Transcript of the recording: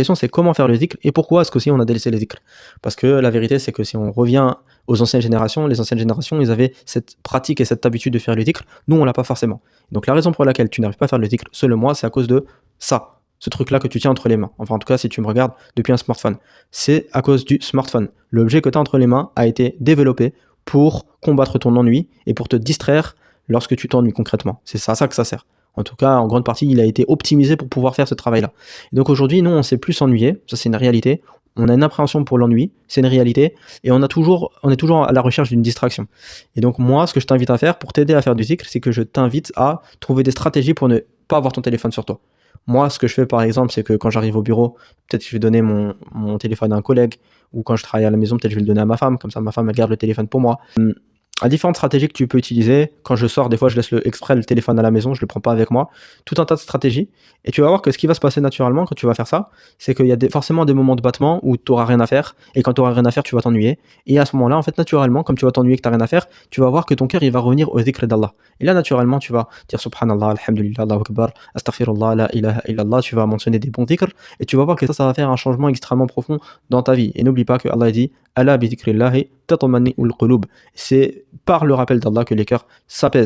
question c'est comment faire le dhikr et pourquoi est-ce qu'aussi on a délaissé le dhikr. Parce que la vérité c'est que si on revient aux anciennes générations, les anciennes générations ils avaient cette pratique et cette habitude de faire le dhikr, nous on l'a pas forcément. Donc la raison pour laquelle tu n'arrives pas à faire le dhikr, selon moi, c'est à cause de ça, ce truc là que tu tiens entre les mains. Enfin en tout cas si tu me regardes depuis un smartphone, c'est à cause du smartphone. L'objet que tu as entre les mains a été développé pour combattre ton ennui et pour te distraire lorsque tu t'ennuies concrètement. C'est à ça que ça sert. En tout cas, en grande partie, il a été optimisé pour pouvoir faire ce travail-là. Et donc aujourd'hui, nous, on sait plus s'ennuyer, ça c'est une réalité. On a une appréhension pour l'ennui, c'est une réalité, et on est toujours à la recherche d'une distraction. Et donc moi, ce que je t'invite à faire pour t'aider à faire du dhikr, c'est que je t'invite à trouver des stratégies pour ne pas avoir ton téléphone sur toi. Moi, ce que je fais par exemple, c'est que quand j'arrive au bureau, peut-être que je vais donner mon téléphone à un collègue, ou quand je travaille à la maison, peut-être que je vais le donner à ma femme, comme ça ma femme elle garde le téléphone pour moi. À différentes stratégies que tu peux utiliser. Quand je sors, des fois, je laisse exprès le téléphone à la maison, je le prends pas avec moi. Tout un tas de stratégies. Et tu vas voir que ce qui va se passer naturellement quand tu vas faire ça, c'est qu'il y a forcément des moments de battement où tu n'auras rien à faire. Et quand tu n'auras rien à faire, tu vas t'ennuyer. Et à ce moment-là, en fait, naturellement, comme tu vas t'ennuyer que tu n'as rien à faire, tu vas voir que ton cœur, il va revenir au dhikr d'Allah. Et là, naturellement, tu vas dire Subhanallah, Alhamdulillah, Allahu Akbar, Astaghfirullah, La ilaha illallah. Tu vas mentionner des bons dhikr. Et tu vas voir que ça va faire un changement extrêmement profond dans ta vie. Et n'oublie pas que Allah dit Ala bi dhikrillahi tatma'innu al-qulub. C'est par le rappel d'Allah que les cœurs s'apaisent.